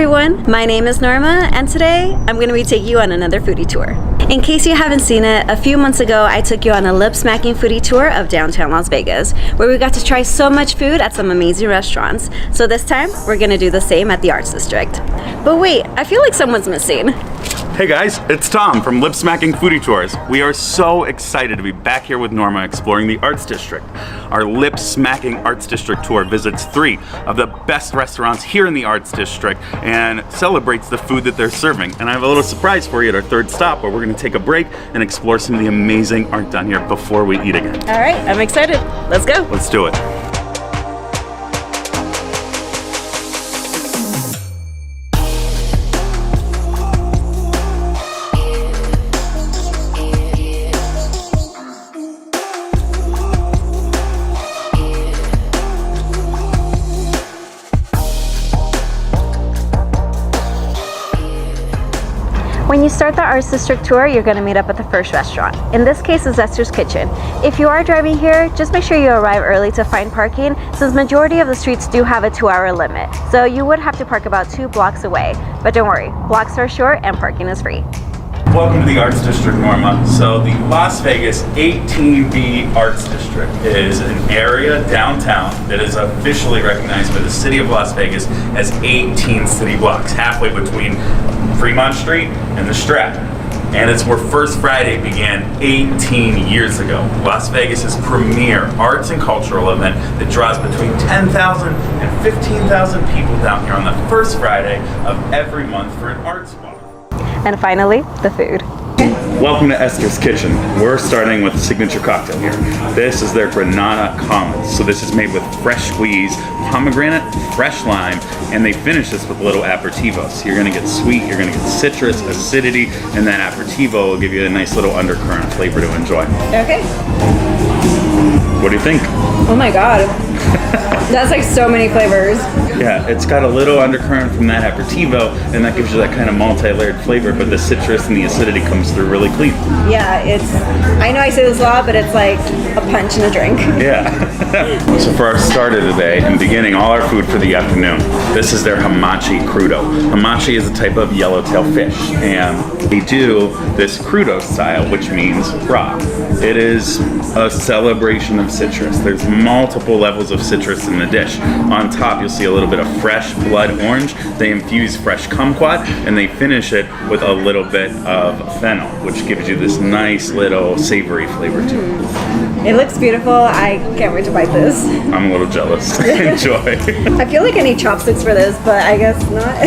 everyone, my name is Norma, and today I'm going to be taking you on another foodie tour. In case you haven't seen it, a few months ago I took you on a Lip Smacking Foodie Tour of downtown Las Vegas, where we got to try so much food at some amazing restaurants. So this time, we're going to do the same at the Arts District. But wait, I feel like someone's missing. Hey guys, it's Tom from Lip Smacking Foodie Tours. We are so excited to be back here with Norma exploring the Arts District. Our Lip Smacking Arts District tour visits 3 of the best restaurants here in the Arts District and celebrates the food that they're serving. And I have a little surprise for you at our 3rd stop, where we're going to take a break and explore some of the amazing art done here before we eat again. All right, I'm excited. Let's go. Let's do it. When you start the Arts District tour, you're going to meet up at the first restaurant. In this case, it's Esther's Kitchen. If you are driving here, just make sure you arrive early to find parking, since majority of the streets do have a 2-hour limit. So you would have to park about 2 blocks away. But don't worry, blocks are short and parking is free. Welcome to the Arts District, Norma. So the Las Vegas 18B Arts District is an area downtown that is officially recognized by the city of Las Vegas as 18 city blocks, halfway between Fremont Street and the Strip. And it's where First Friday began 18 years ago. Las Vegas's premier arts and cultural event that draws between 10,000 and 15,000 people down here on the first Friday of every month for an arts walk. And finally, the food. Welcome to Esther's Kitchen. We're starting with a signature cocktail here. This is their Granada Commons. So this is made with fresh squeeze, pomegranate, fresh lime, and they finish this with a little aperitivo. So you're gonna get sweet, you're gonna get citrus, acidity, and that aperitivo will give you a nice little undercurrent flavor to enjoy. Okay. What do you think? Oh my God. That's like so many flavors. Yeah, it's got a little undercurrent from that aperitivo, and that gives you that kind of multi-layered flavor, but the citrus and the acidity comes through really clean. Yeah, I know I say this a lot, but it's like a punch in a drink. Yeah. So for our starter today, and beginning all our food for the afternoon, this is their hamachi crudo. Hamachi is a type of yellowtail fish, and they do this crudo style, which means raw. It is a celebration of citrus. There's multiple levels of citrus in the dish. On top, you'll see a little bit of fresh blood orange. They infuse fresh kumquat, and they finish it with a little bit of fennel, which gives you this nice little savory flavor too. It looks beautiful. I can't wait to bite this. I'm a little jealous. Enjoy. I feel like I need chopsticks for this, but I guess not.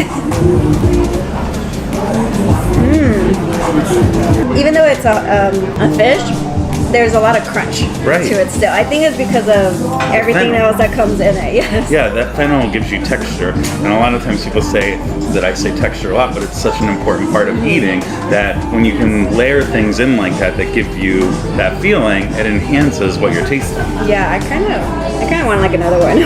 Even though it's a fish, there's a lot of crunch to it still. I think it's because of everything else that comes in it. Yes. Yeah, that fennel gives you texture, and a lot of times people say that I say texture a lot, but it's such an important part of eating that when you can layer things in like that give you that feeling, it enhances what you're tasting. Yeah, I kind of want like another one.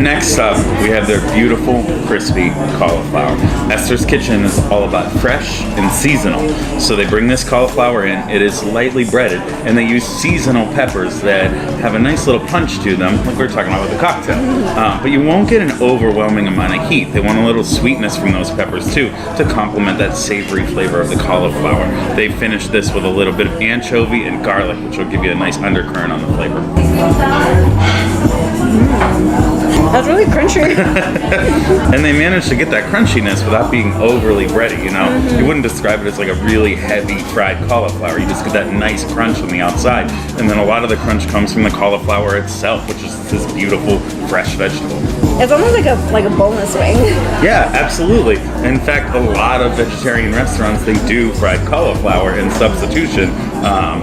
Next up, we have their beautiful crispy cauliflower. Esther's Kitchen is all about fresh and seasonal. So they bring this cauliflower in. It is lightly breaded, and they use seasonal peppers that have a nice little punch to them, like we were talking about with the cocktail. But you won't get an overwhelming amount of heat. They want a little sweetness from those peppers too, to complement that savory flavor of the cauliflower. They finish this with a little bit of anchovy and garlic, which will give you a nice undercurrent on the flavor. That's really crunchy. And they managed to get that crunchiness without being overly bready, you know? You wouldn't describe it as like a really heavy fried cauliflower. You just get that nice crunch on the outside. And then a lot of the crunch comes from the cauliflower itself, which is this beautiful, fresh vegetable. It's almost like a boneless wing. Yeah, absolutely. In fact, a lot of vegetarian restaurants, they do fried cauliflower in substitution,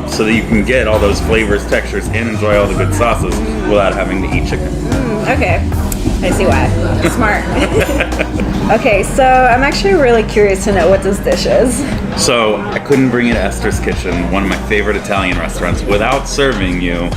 so that you can get all those flavors, textures, and enjoy all the good sauces without having to eat chicken. Okay, I see why. Smart. Okay, so I'm actually really curious to know what this dish is. So I couldn't bring you to Esther's Kitchen, one of my favorite Italian restaurants, without serving you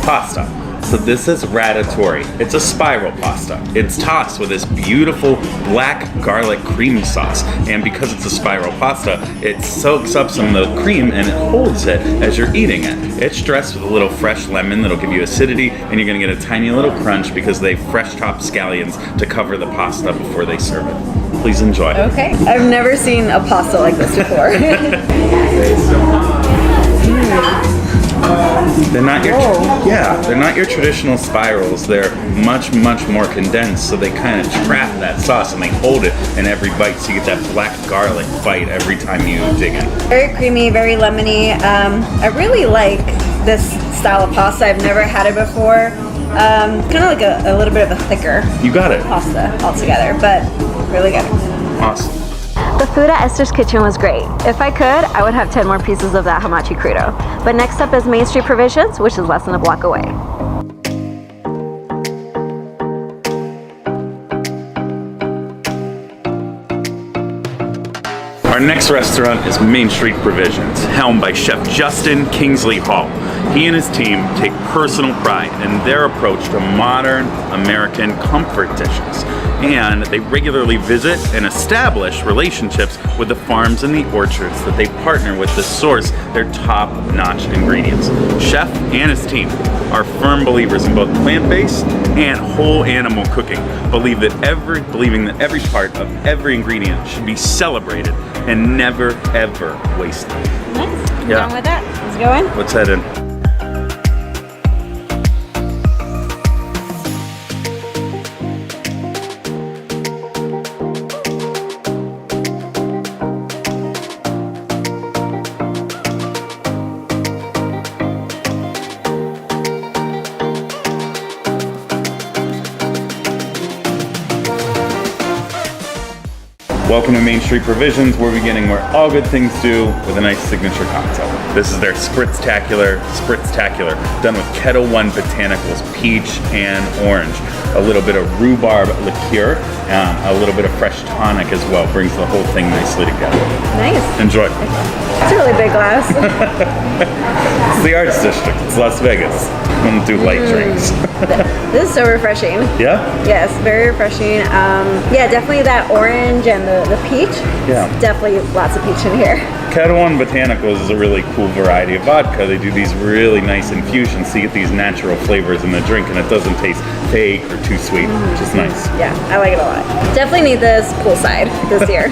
pasta. So this is ratatouille. It's a spiral pasta. It's tossed with this beautiful black garlic cream sauce. And because it's a spiral pasta, it soaks up some of the cream and it holds it as you're eating it. It's dressed with a little fresh lemon that'll give you acidity, and you're gonna get a tiny little crunch because they fresh chopped scallions to cover the pasta before they serve it. Please enjoy. Okay. I've never seen a pasta like this before. They're not your they're not your traditional spirals. They're much more condensed, so they kind of trap that sauce and they hold it in every bite, so you get that black garlic bite every time you dig in. Very creamy, very lemony. I really like this style of pasta. I've never had it before. Kind of like a little bit of a thicker You got it. pasta altogether, but really good. Awesome. The food at Esther's Kitchen was great. If I could, I would have 10 more pieces of that hamachi crudo. But next up is Main Street Provisions, which is less than a block away. Our next restaurant is Main Street Provisions, helmed by Chef Justin Kingsley Hall. He and his team take personal pride in their approach to modern American comfort dishes. And they regularly visit and establish relationships with the farms and the orchards that they partner with to source their top-notch ingredients. Chef and his team are firm believers in both plant-based and whole animal cooking, believing that every part of every ingredient should be celebrated and never ever wasted. Nice. I'm Yeah. done with that. Let's go in. Let's head in. Welcome to Main Street Provisions. We're beginning where all good things do with a nice signature cocktail. This is their Spritztacular, done with Kettle One botanicals, peach and orange. A little bit of rhubarb liqueur, a little bit of fresh tonic as well. Brings the whole thing nicely together. Nice. Enjoy. It's a really big glass. It's the Arts District. It's Las Vegas. We don't do light drinks. This is so refreshing. Yeah? Yes, very refreshing. Yeah, definitely that orange and the peach. Yeah. Definitely lots of peach in here. Kettle One Botanicals is a really cool variety of vodka. They do these really nice infusions, so you get these natural flavors in the drink, and it doesn't taste fake or too sweet, which is nice. Yeah, I like it a lot. Definitely need this poolside this year.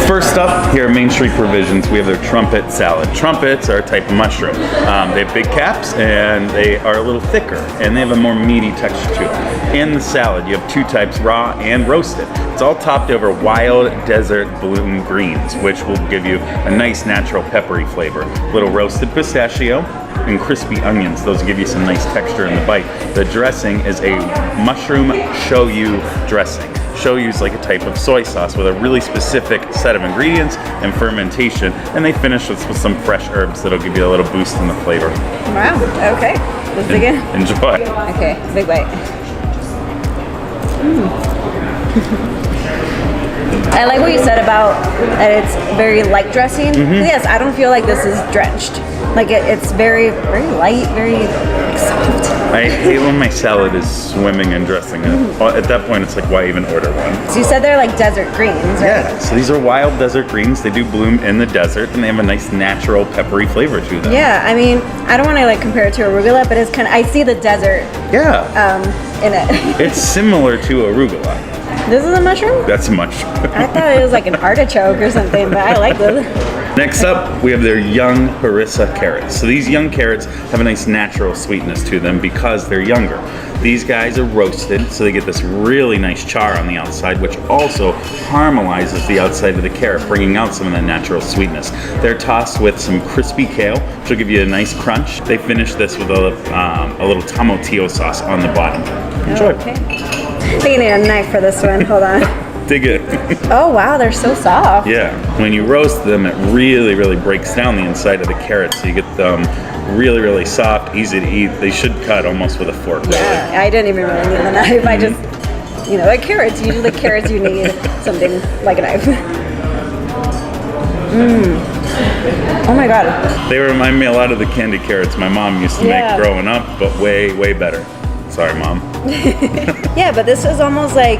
First up, here at Main Street Provisions, we have their trumpet salad. Trumpets are a type of mushroom. They have big caps, and they are a little thicker, and they have a more meaty texture to it. In the salad, you have two types, raw and roasted. It's all topped over wild desert bloom greens, which will give you a nice natural peppery flavor. Little roasted pistachio and crispy onions. Those give you some nice texture in the bite. The dressing is a mushroom shoyu dressing. Shoyu is like a type of soy sauce with a really specific set of ingredients and fermentation, and they finish this with some fresh herbs that'll give you a little boost in the flavor. Wow, okay. Let's dig in. Enjoy. Okay, big bite. I like what you said about that it's very light dressing. Yes, I don't feel like this is drenched. Like it's very light, very soft. I hate when my salad is swimming in dressing. At that point, it's like, why even order one? So you said they're like desert greens, right? Yeah, so these are wild desert greens. They do bloom in the desert, and they have a nice natural peppery flavor to them. Yeah, I mean, I don't want to like compare it to arugula, but it's kind of, I see the desert Yeah. in it. It's similar to arugula. This is a mushroom? That's a mushroom. I thought it was like an artichoke or something, but I like this. Next up, we have their young harissa carrots. So these young carrots have a nice natural sweetness to them because they're younger. These guys are roasted, so they get this really nice char on the outside, which also caramelizes the outside of the carrot, bringing out some of that natural sweetness. They're tossed with some crispy kale, which will give you a nice crunch. They finish this with a little tomatillo sauce on the bottom. Enjoy. Okay. I think I need a knife for this one. Hold on. Dig it. Oh wow, they're so soft. Yeah, when you roast them, it really breaks down the inside of the carrots, so you get them really soft, easy to eat. They should cut almost with a fork. Yeah, I didn't even really need the knife. I just, like carrots. Usually carrots, you need something like a knife. Oh my god. They remind me a lot of the candy carrots my mom used to make growing up, but way, way better. Sorry, Mom. Yeah, but this is almost like,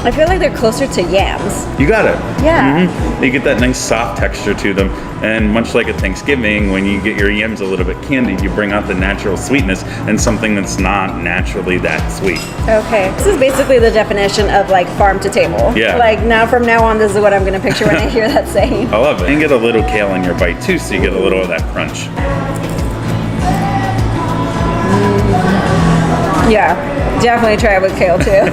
I feel like they're closer to yams. You got it. Yeah. You get that nice soft texture to them. And much like at Thanksgiving, when you get your yams a little bit candied, you bring out the natural sweetness and something that's not naturally that sweet. Okay. This is basically the definition of like farm to table. Yeah. Like from now on, this is what I'm going to picture when I hear that saying. I love it. And get a little kale in your bite too, so you get a little of that crunch. Yeah, definitely try it with kale too.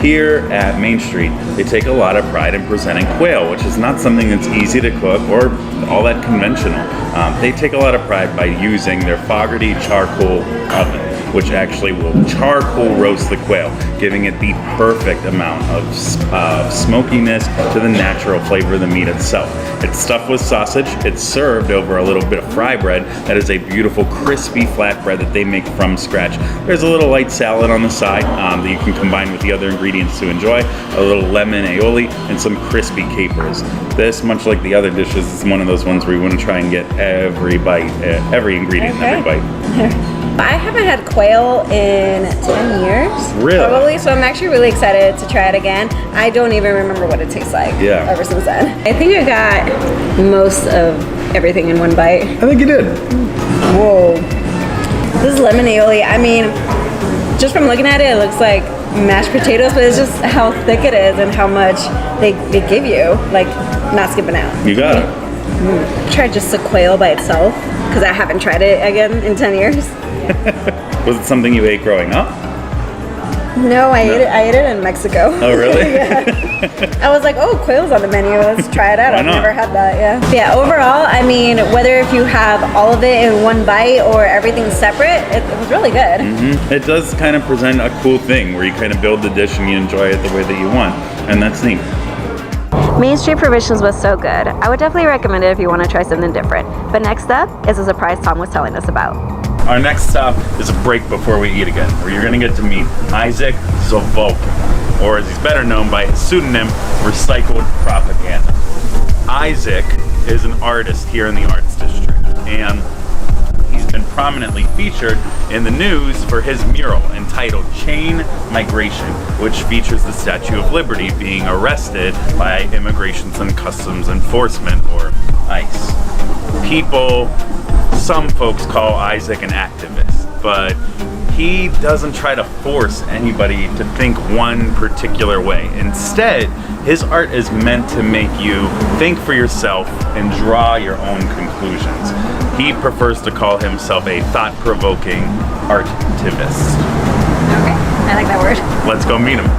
Here at Main Street, they take a lot of pride in presenting quail, which is not something that's easy to cook or all that conventional. They take a lot of pride by using their Fogarty charcoal oven, which actually will charcoal roast the quail, giving it the perfect amount of smokiness to the natural flavor of the meat itself. It's stuffed with sausage. It's served over a little bit of fry bread that is a beautiful crispy flatbread that they make from scratch. There's a little light salad on the side that you can combine with the other ingredients to enjoy, a little lemon aioli, and some crispy capers. This, much like the other dishes, is one of those ones where you want to try and get every bite, every ingredient in every bite. I haven't had quail in 10 years. Really? Probably, so I'm actually really excited to try it again. I don't even remember what it tastes like ever since then. I think I got most of everything in one bite. I think you did. Whoa. This is lemon aioli. I mean, just from looking at it, it looks like mashed potatoes, but it's just how thick it is and how much they give you, like not skipping out. You got it. Try just the quail by itself, because I haven't tried it again in 10 years. Was it something you ate growing up? No, I ate it in Mexico. Oh, really? Yeah. I was like, oh, quail's on the menu. Let's try it out. I've never had that, Yeah, overall, I mean, whether if you have all of it in one bite or everything separate, it was really good. It does kind of present a cool thing where you kind of build the dish and you enjoy it the way that you want. And that's neat. Main Street Provisions was so good. I would definitely recommend it if you want to try something different. But next up is a surprise Tom was telling us about. Our next stop is a break before we eat again, where you're going to get to meet Isaac Zavolkin, or as he's better known by his pseudonym, Recycled Propaganda. Isaac is an artist here in the Arts District, and he's been prominently featured in the news for his mural entitled Chain Migration, which features the Statue of Liberty being arrested by Immigration and Customs Enforcement, or ICE. Some folks call Isaac an activist, but he doesn't try to force anybody to think one particular way. Instead, his art is meant to make you think for yourself and draw your own conclusions. He prefers to call himself a thought-provoking artivist. Okay, I like that word. Let's go meet him.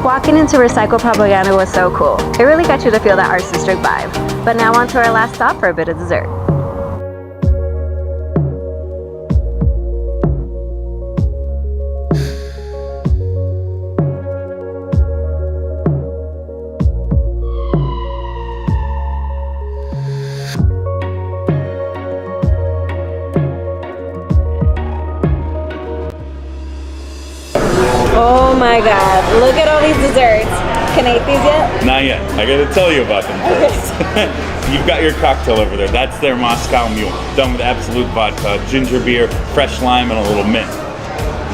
Walking into Recycled Propaganda was so cool. It really got you to feel that Arts District vibe. But now on to our last stop for a bit of dessert. Oh my god, look at all these desserts. Can I eat these yet? Not yet. I gotta tell you about them first. You've got your cocktail over there. That's their Moscow Mule, done with absolute vodka, ginger beer, fresh lime, and a little mint.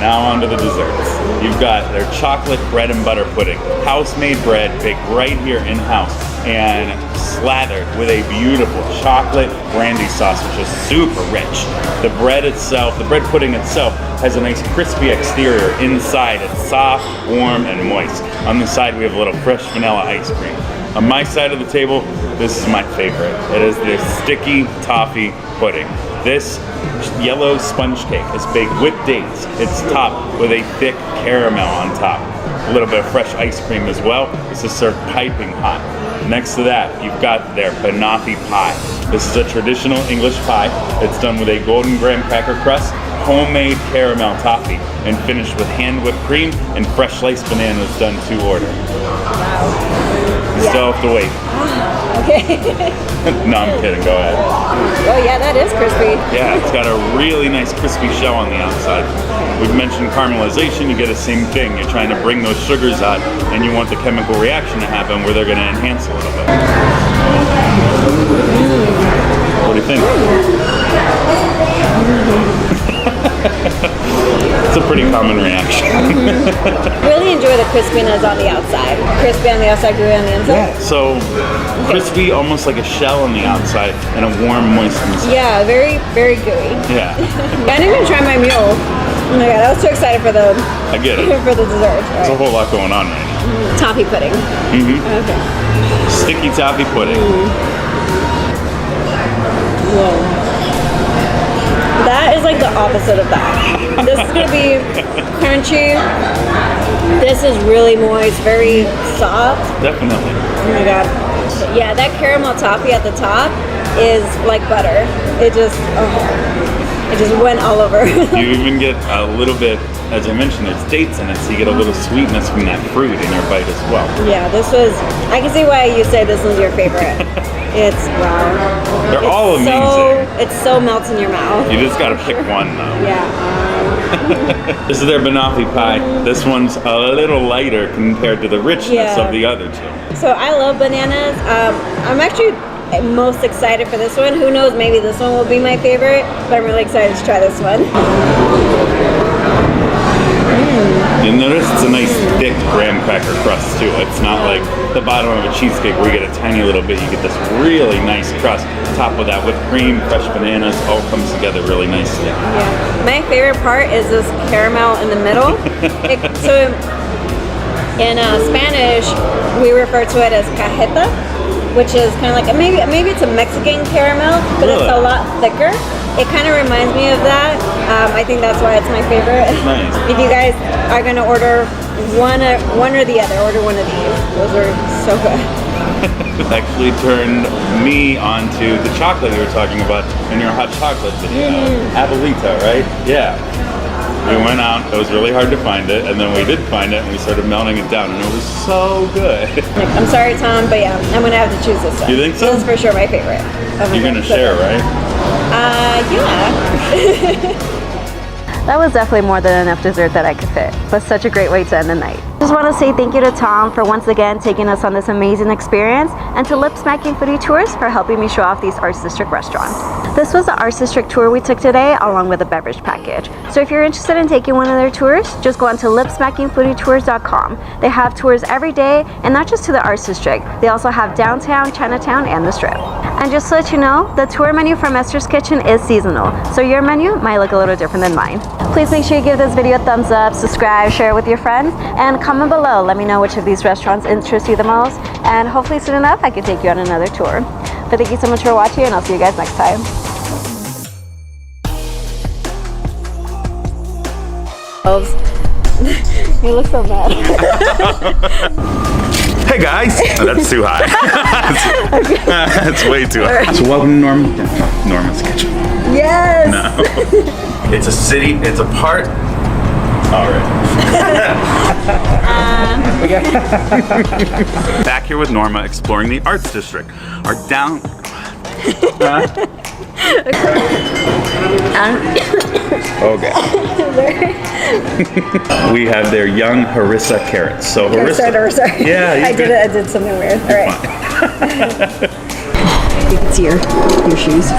now on to the desserts. You've got their chocolate bread and butter pudding. House-made bread, baked right here in-house, and slathered with a beautiful chocolate brandy sauce, which is super rich. The bread itself, the bread pudding itself, has a nice crispy exterior. Inside, it's soft, warm, and moist. On the side, we have a little fresh vanilla ice cream. On my side of the table, this is my favorite. It is the sticky toffee pudding. This yellow sponge cake is baked with dates. It's topped with a thick caramel on top. A little bit of fresh ice cream as well. This is served piping hot. Next to that, you've got their banoffee pie. This is a traditional English pie. It's done with a golden graham cracker crust, homemade caramel toffee, and finished with hand whipped cream and fresh sliced bananas done to order. Wow. You still have to wait. Okay. No, I'm kidding. Go ahead. Oh yeah, that is crispy. Yeah, it's got a really nice crispy shell on the outside. We've mentioned caramelization. You get the same thing. You're trying to bring those sugars out, and you want the chemical reaction to happen where they're going to enhance a little bit. What do you think? It's a pretty common reaction. Really enjoy the crispiness on the outside. Crispy on the outside, gooey on the inside. Yeah, so crispy, almost like a shell on the outside, and a warm, moist inside. Yeah, very, very gooey. Yeah. I didn't even try my mule. Oh my god, I was too excited for the I get it. for the dessert. There's a whole lot going on right now. Toffee pudding. Okay. Sticky toffee pudding. Whoa. That is like the opposite of that. This is gonna be crunchy. This is really moist, very soft. Definitely. Oh my god. Yeah, that caramel toffee at the top is like butter. It just went all over. You even get a little bit, as I mentioned, there's dates in it, so you get a little sweetness from that fruit in your bite as well. Yeah, this was, I can see why you say this was your favorite. It's, wow. They're all amazing. It so melts in your mouth. You just gotta pick one though. Yeah. This is their banoffee pie. This one's a little lighter compared to the richness of the other two. So I love bananas. I'm actually most excited for this one. Who knows, maybe this one will be my favorite, but I'm really excited to try this one. You'll notice it's a nice thick graham cracker crust too. It's not like the bottom of a cheesecake where you get a tiny little bit. You get this really nice crust. Top of that whipped cream, fresh bananas, all comes together really nicely. Yeah. My favorite part is this caramel in the middle. So in Spanish, we refer to it as cajeta, which is kind of like maybe it's a Mexican caramel, but it's a lot thicker. It kind of reminds me of that. I think that's why it's my favorite. Nice. If you guys are gonna order one or the other, order one of these. Those are so good. It actually turned me onto the chocolate you were talking about in your hot chocolate video. Abuelita, right? Yeah. We went out, it was really hard to find it, and then we did find it, and we started melting it down, and it was so good. I'm sorry, Tom, but yeah, I'm gonna have to choose this one. You think so? This is for sure my favorite. You're gonna share, right? Yeah. That was definitely more than enough dessert that I could fit, but such a great way to end the night. Just want to say thank you to Tom for once again taking us on this amazing experience, and to Lip Smacking Foodie Tours for helping me show off these Arts District restaurants. This was the Arts District tour we took today, along with a beverage package. So if you're interested in taking one of their tours, just go on to lipsmackingfoodietours.com. They have tours every day, and not just to the Arts District. They also have downtown, Chinatown, and the Strip. And just to let you know, the tour menu from Esther's Kitchen is seasonal, so your menu might look a little different than mine. Please make sure you give this video a thumbs up, subscribe, share it with your friends, and comment below. Let me know which of these restaurants interest you the most, and hopefully soon enough I can take you on another tour. But thank you so much for watching, and I'll see you guys next time. You look so mad. Hey guys! Oh, that's too high. That's way too high. Right. So welcome to Norma's Kitchen. Yes! No. It's a city, it's a part. Alright. Back here with Norma exploring the Arts District. Our down... Okay. We have their young harissa carrots. So harissa. Sorry. Yeah, I did something weird. All right. You can see your shoes.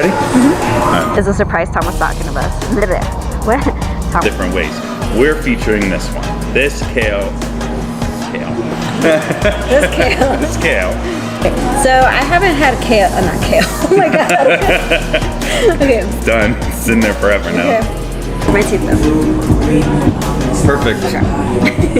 ready? Is a surprise Thomas talking of us. What? Thomas. Different ways. We're featuring this one. This kale. This kale. This kale. So I haven't had kale, not kale. Oh my god. Okay. It's done. It's in there forever now. Okay. My teeth though. Perfect.